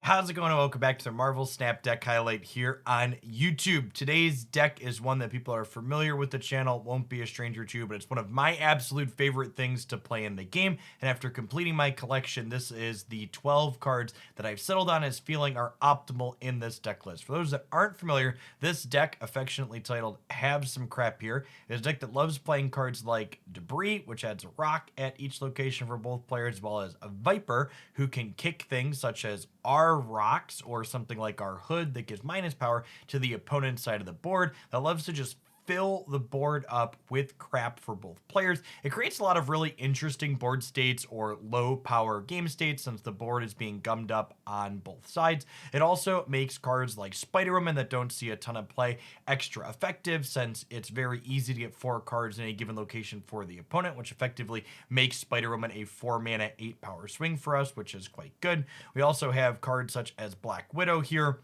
How's it going? Welcome back to the Marvel Snap deck highlight here on YouTube. Today's deck is one that people are familiar with the channel, won't be a stranger to, but it's one of my absolute favorite things to play in the game. And after completing my collection, this is the 12 cards that I've settled on as feeling are optimal in this deck list. For those that aren't familiar, this deck, affectionately titled Have Some Crap Here, is a deck that loves playing cards like Debrii, which adds a rock at each location for both players, as well as a Viper, who can kick things such as our rocks or something like our hood that gives minus power to the opponent's side of the board, that loves to just fill the board up with crap for both players. It creates a lot of really interesting board states or low power game states since the board is being gummed up on both sides. It also makes cards like Spider-Woman that don't see a ton of play extra effective since it's very easy to get 4 cards in a given location for the opponent, which effectively makes Spider-Woman a 4 mana 8 power swing for us, which is quite good. We also have cards such as Black Widow here,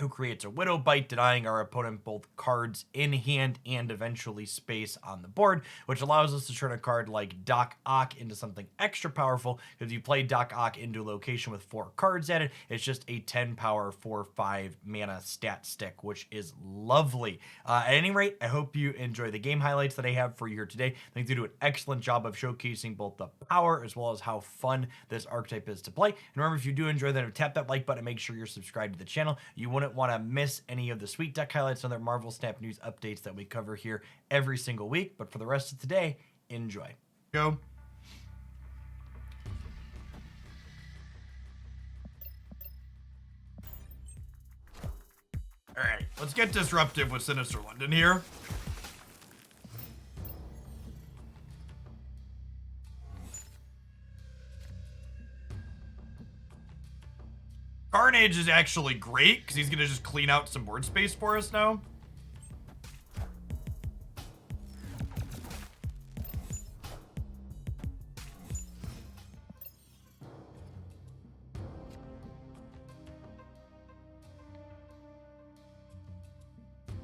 who creates a Widow Bite, denying our opponent both cards in hand and eventually space on the board, which allows us to turn a card like Doc Ock into something extra powerful, because if you play Doc Ock into a location with 4 cards at it, it's just a 10 power 4/5 mana stat stick, which is lovely. At any rate, I hope you enjoy the game highlights that I have for you here today. I think they do an excellent job of showcasing both the power as well as how fun this archetype is to play. And remember, if you do enjoy that, tap that like button and make sure you're subscribed to the channel. You wouldn't want to miss any of the sweet deck highlights and other Marvel Snap news updates that we cover here every single week. But for the rest of today, enjoy. Go. All right, let's get disruptive with Sinister London here. Carnage is actually great because he's going to just clean out some board space for us now.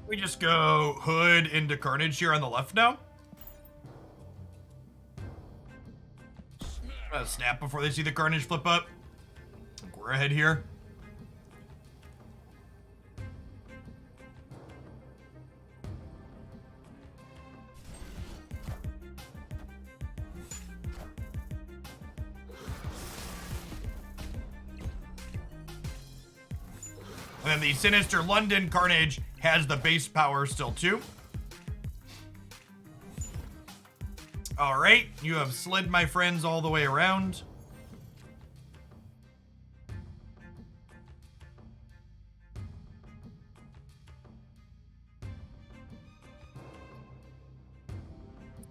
We just go Hood into Carnage here on the left now. Snap before they see the Carnage flip up. I think we're ahead here. And then the Sinister London Carnage has the base power still too. All right, you have slid my friends all the way around.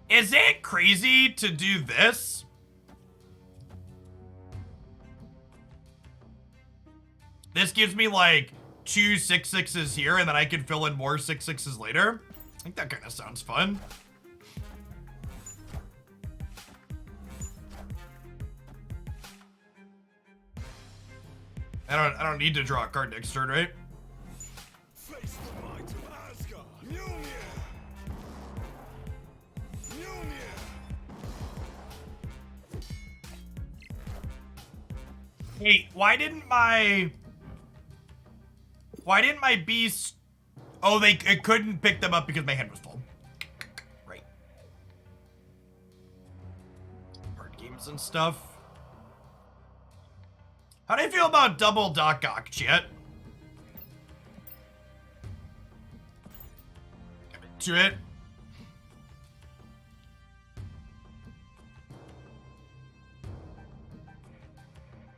Is it crazy to do this? This gives me like 2 6/6s here, and then I can fill in more 6/6s later. I think that kind of sounds fun. I don't need to draw a card next turn, right? Face the might of Asgard. Mjolnir. Mjolnir. Hey, why didn't my beast? Oh, it couldn't pick them up because my hand was full. Right. Card games and stuff. How do you feel about double Doc Ock, chat? Get into it.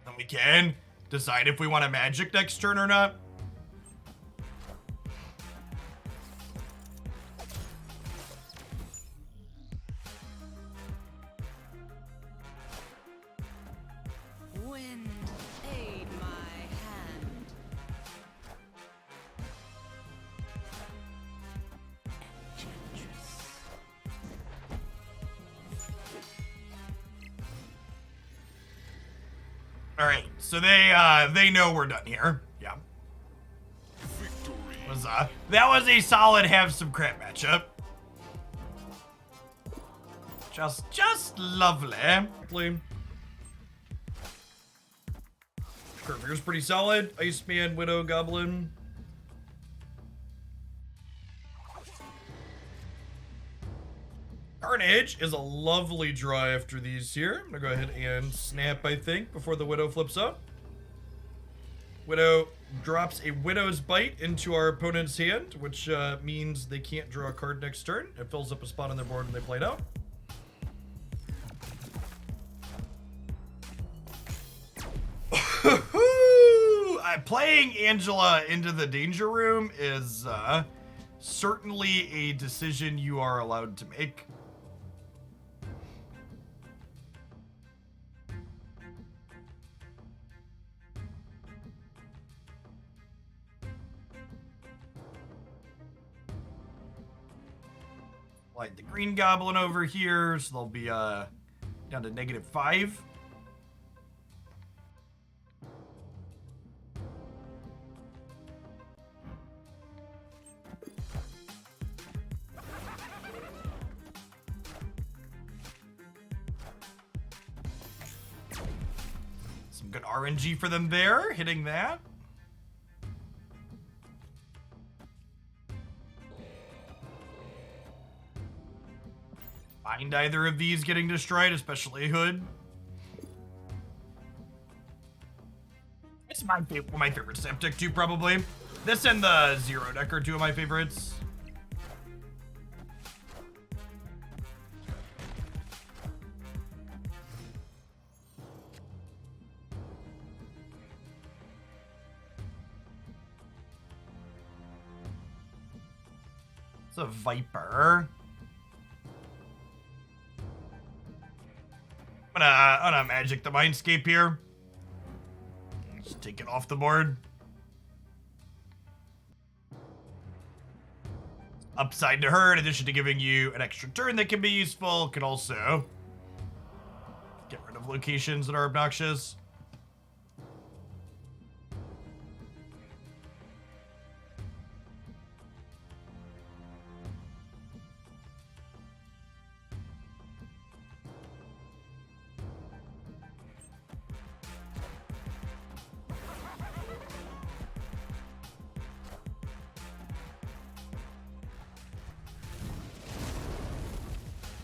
And we can decide if we want a magic next turn or not. Wind, aid my hand. Enchantress. All right, so they know we're done here. Yeah. Victory. That was a solid have some crap matchup. Just lovely. Curvier's pretty solid. Iceman, Widow, Goblin. Carnage is a lovely draw after these here. I'm gonna go ahead and snap, I think, before the Widow flips up. Widow drops a Widow's Bite into our opponent's hand, which means they can't draw a card next turn. It fills up a spot on their board when they play it out. Playing Angela into the danger room is certainly a decision you are allowed to make. Light the green goblin over here, so they'll be down to -5. Some good RNG for them there, hitting that. Find either of these getting destroyed, especially Hood. It's my favorite Septic too, probably. This and the Zero deck are two of my favorites. It's a Viper. I'm gonna magic the Mindscape here. Just take it off the board. Upside to her, in addition to giving you an extra turn that can be useful, can also get rid of locations that are obnoxious.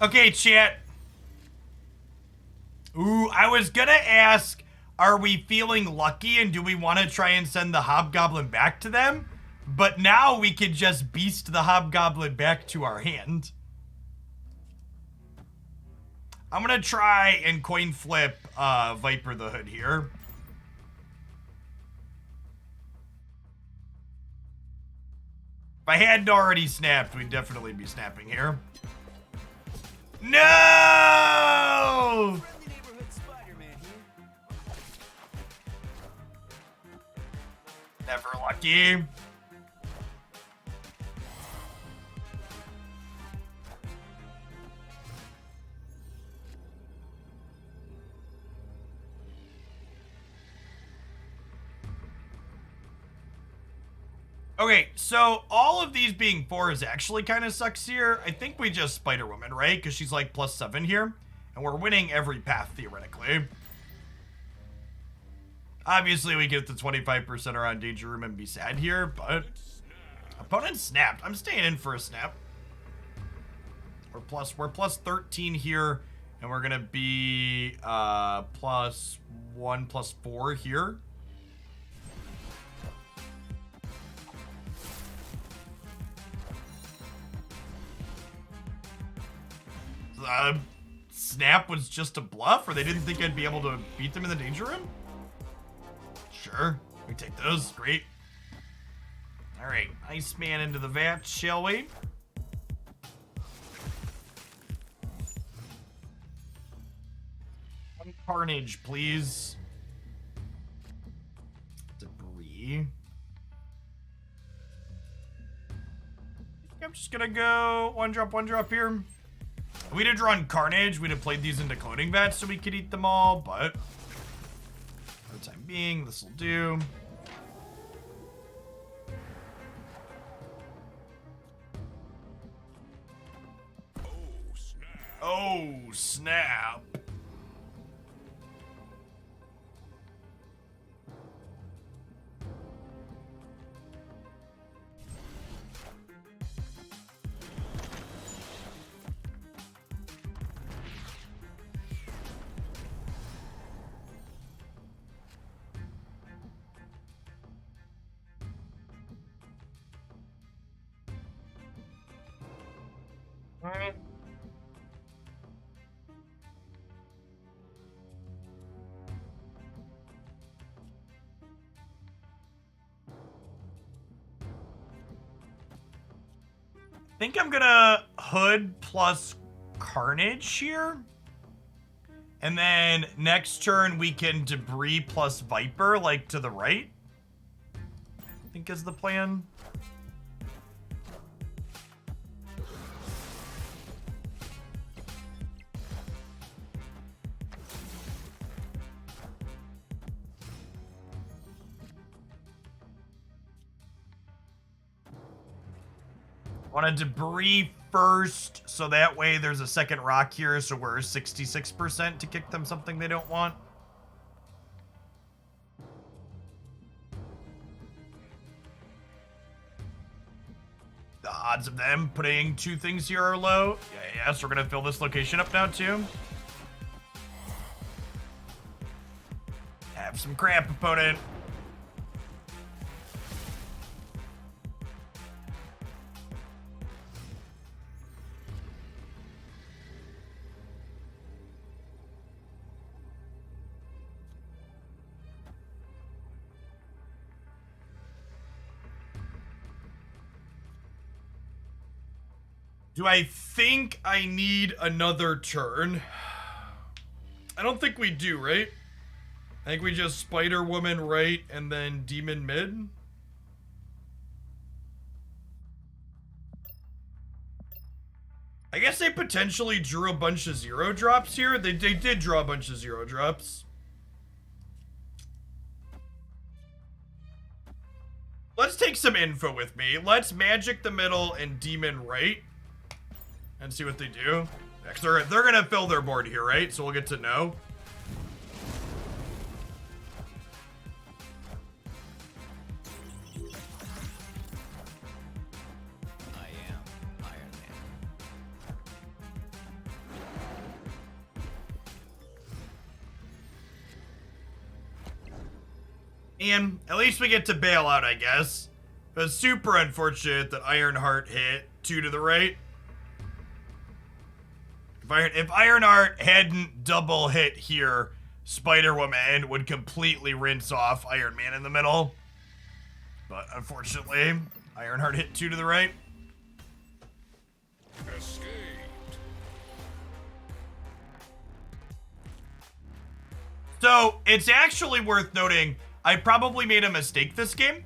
Okay, chat. Ooh, I was gonna ask, are we feeling lucky and do we want to try and send the Hobgoblin back to them? But now we could just beast the Hobgoblin back to our hand. I'm gonna try and coin flip Viper the Hood here. If I hadn't already snapped, we'd definitely be snapping here. No! Friendly neighborhood Spider-Man here. Never lucky. Okay, so all of these being 4s actually kind of sucks here. I think we just Spider-Woman, right? Because she's like +7 here. And we're winning every path, theoretically. Obviously, we get the 25% around Danger Room and be sad here, but... Opponent snapped. I'm staying in for a snap. We're +13 here, and we're gonna be +1, +4 here. Snap was just a bluff, or they didn't think I'd be able to beat them in the danger room? Sure, we take those, great. All right, Iceman into the vat, shall we? One Carnage, please. Debris. I'm just gonna go one drop here. If we'd have drawn Carnage, we'd have played these into cloning vats so we could eat them all, but for the time being, this will do. Oh, snap. I think I'm gonna Hood plus Carnage here. And then next turn we can Debris plus Viper, like to the right. I think is the plan. Want to Debris first, so that way there's a second rock here, so we're 66% to kick them something they don't want. The odds of them putting two things here are low. Yeah, so we're gonna fill this location up now too. Have some crap, opponent. Do I think I need another turn? I don't think we do, right? I think we just Spider-Woman right and then Demon mid. I guess they potentially drew a bunch of 0 drops here. They did draw a bunch of 0 drops. Let's take some info with me. Let's Magic the middle and Demon right. And see what they do. They're gonna fill their board here, right? So we'll get to know. I am Iron Man. And at least we get to bail out, I guess. But it's super unfortunate that Ironheart hit 2 to the right. If Ironheart hadn't double hit here, Spider-Woman would completely rinse off Iron Man in the middle. But unfortunately, Ironheart hit 2 to the right. Escaped. So it's actually worth noting, I probably made a mistake this game.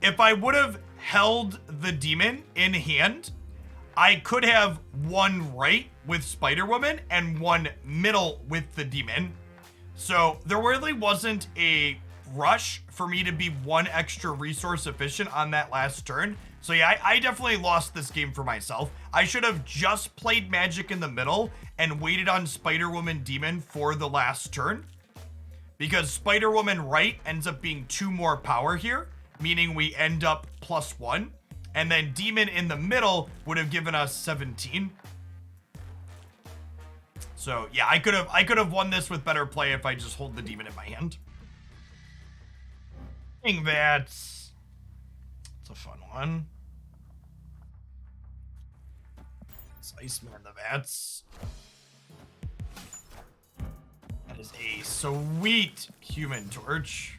If I would have held the demon in hand, I could have one right with Spider-Woman and one middle with the demon. So there really wasn't a rush for me to be one extra resource efficient on that last turn. So yeah, I definitely lost this game for myself. I should have just played Magic in the middle and waited on Spider-Woman Demon for the last turn. Because Spider-Woman right ends up being 2 more power here, meaning we end up +1. And then Demon in the middle would have given us 17. So yeah, I could have won this with better play if I just hold the demon in my hand. I think that's a fun one. It's Iceman the Vats. That is a sweet Human Torch.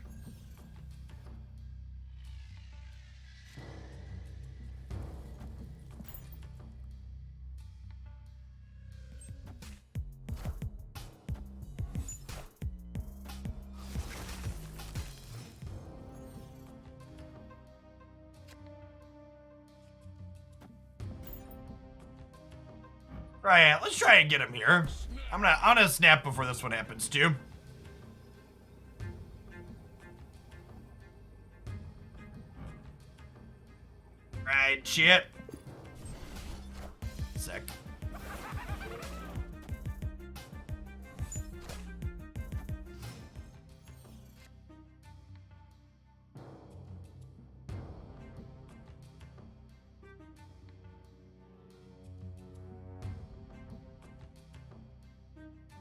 Right, let's try and get him here. I'm gonna snap before this one happens too. Right, shit. Sec.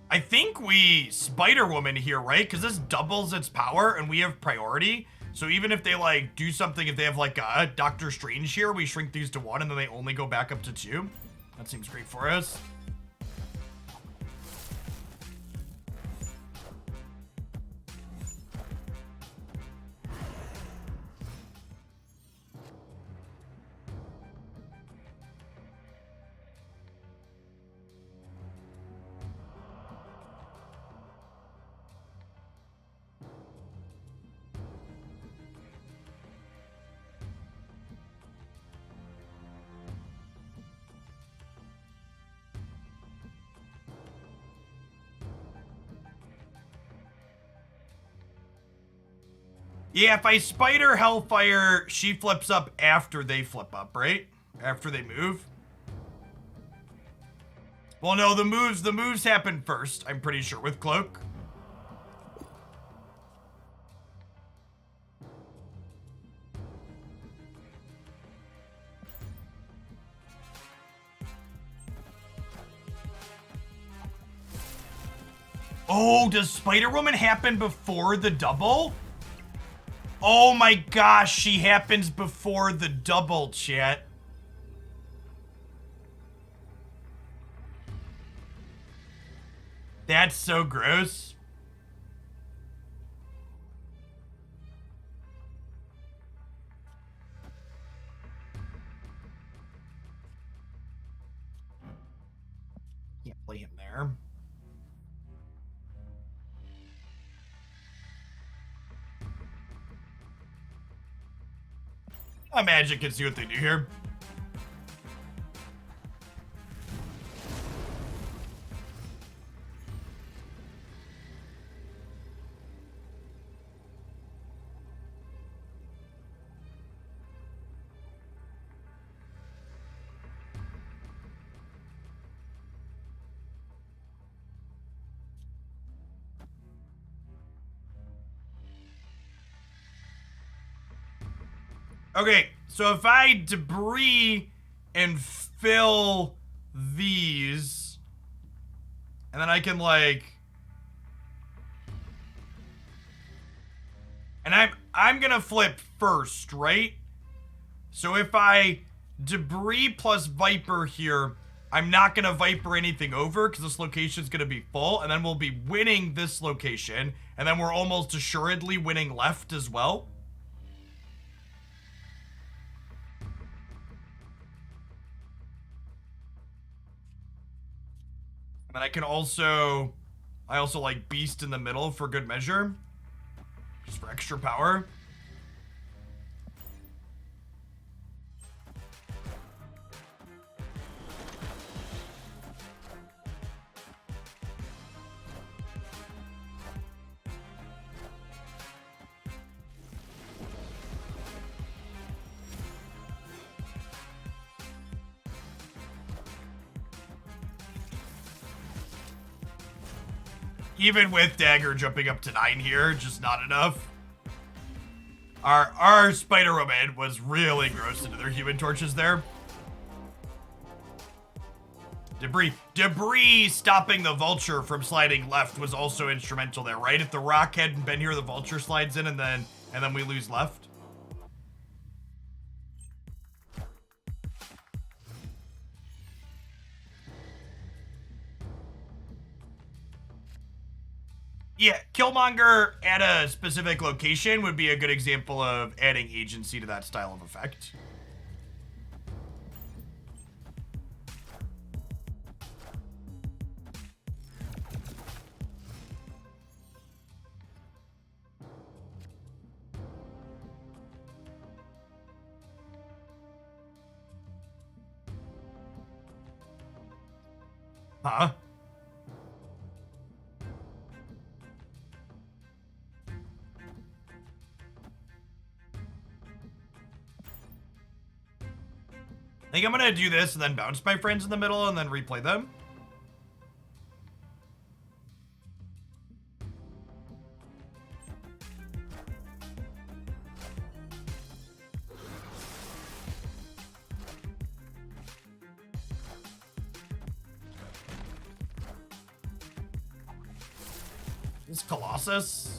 I think we Spider-Woman here, right? Because this doubles its power and we have priority. So even if they like do something, if they have like a Doctor Strange here, we shrink these to 1 and then they only go back up to 2. That seems great for us. Yeah, if I spider Hellfire, she flips up after they flip up, right? After they move. Well, no, the moves happen first, I'm pretty sure, with Cloak. Oh, does Spider-Woman happen before the double? Oh my gosh, she happens before the double, chat. That's so gross. Can't play him there. Magic can see what they do here. Okay, so if I debris and fill these, and then I can like, and I'm gonna flip first, right? So if I debris plus Viper here, I'm not gonna Viper anything over because this location's gonna be full, and then we'll be winning this location, and then we're almost assuredly winning left as well. And I can also, I also like Beast in the middle for good measure. Just for extra power. Even with Dagger jumping up to 9 here, just not enough. Our Spider-Woman was really gross into their Human Torches there. Debris stopping the Vulture from sliding left was also instrumental there, right? If the Rock hadn't been here, the Vulture slides in and then we lose left. Yeah, Killmonger at a specific location would be a good example of adding agency to that style of effect. Huh? I think I'm gonna do this and then bounce my friends in the middle and then replay them. This Colossus.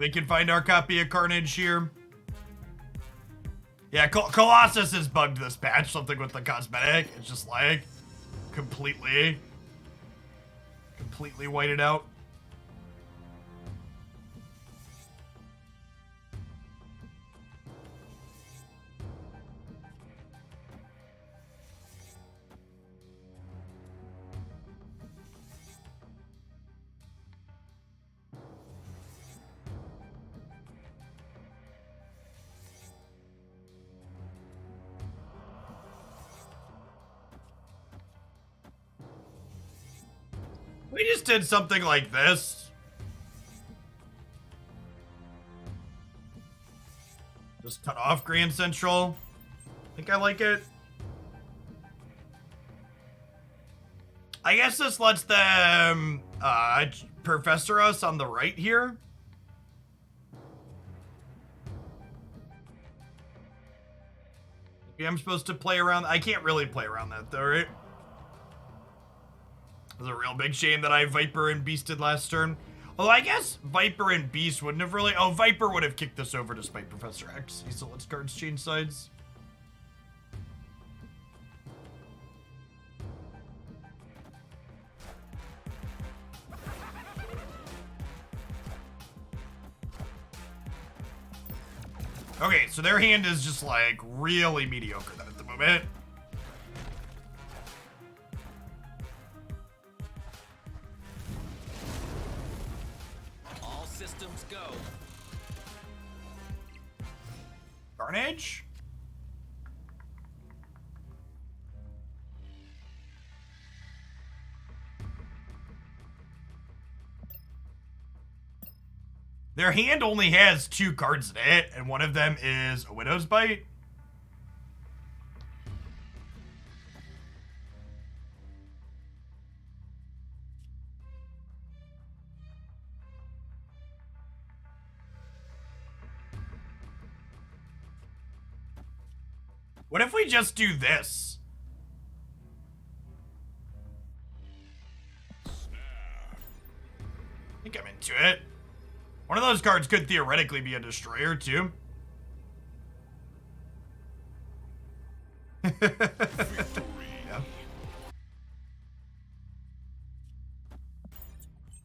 We can find our copy of Carnage here. Yeah, Colossus is bugged this patch. Something with the cosmetic. It's just like completely whited out. We just did something like this. Just cut off Grand Central. I think I like it. I guess this lets them Professor us on the right here. Maybe I'm supposed to play around. I can't really play around that though, right? It was a real big shame that I Viper and Beasted last turn. Although I guess Viper and Beast wouldn't have really... Oh, Viper would have kicked this over despite Professor X. He still lets cards change sides. Okay, so their hand is just like really mediocre then at the moment. All systems go. Carnage? Their hand only has 2 cards in it, and one of them is a Widow's Bite. What if we just do this? I think I'm into it. One of those cards could theoretically be a destroyer, too. Yeah.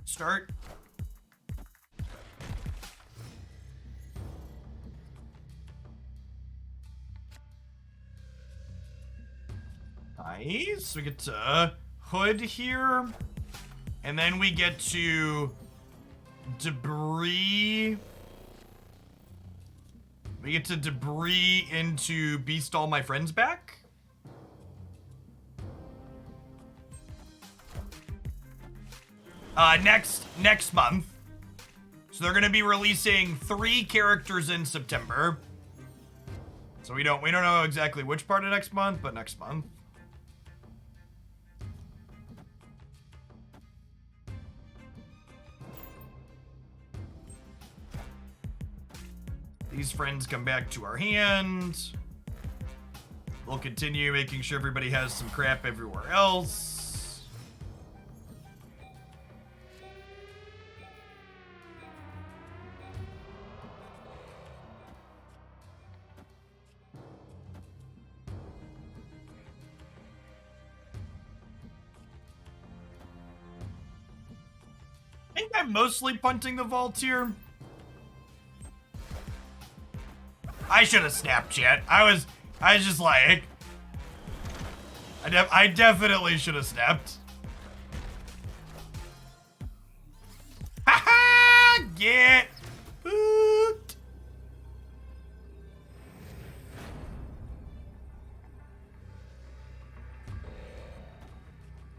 Start. Nice. We get to Hood here. And then we get to Debrii. We get to Debrii into Beast All My Friends Back. Next month. So they're gonna be releasing 3 characters in September. So we don't know exactly which part of next month, but next month. These friends come back to our hand. We'll continue making sure everybody has some crap everywhere else. I think I'm mostly punting the vault here. I should have snapped, chat. I was just like, I definitely should have snapped. Haha! Get pooped.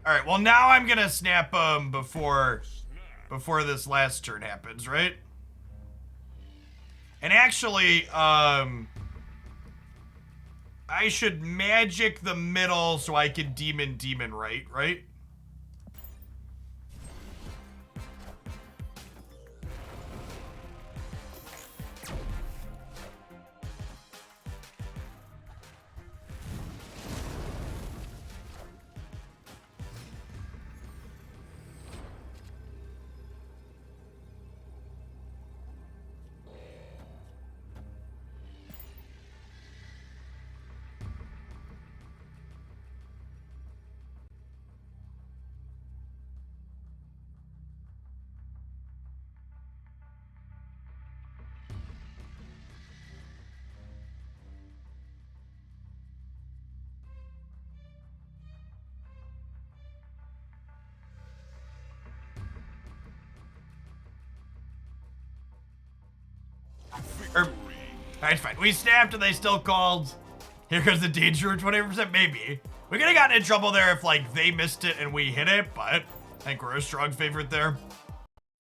All right. Well, now I'm gonna snap them before this last turn happens, right? And actually, I should magic the middle so I can demon right? Alright, fine. We snapped and they still called. Here goes the danger, 20%, maybe. We could have gotten in trouble there if, like, they missed it and we hit it, but I think we're a strong favorite there.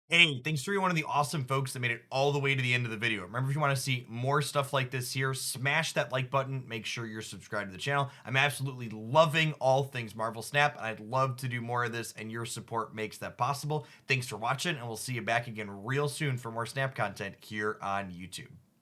Hey, thanks to one of the awesome folks that made it all the way to the end of the video. Remember, if you want to see more stuff like this here, smash that like button. Make sure you're subscribed to the channel. I'm absolutely loving all things Marvel Snap, and I'd love to do more of this, and your support makes that possible. Thanks for watching, and we'll see you back again real soon for more Snap content here on YouTube.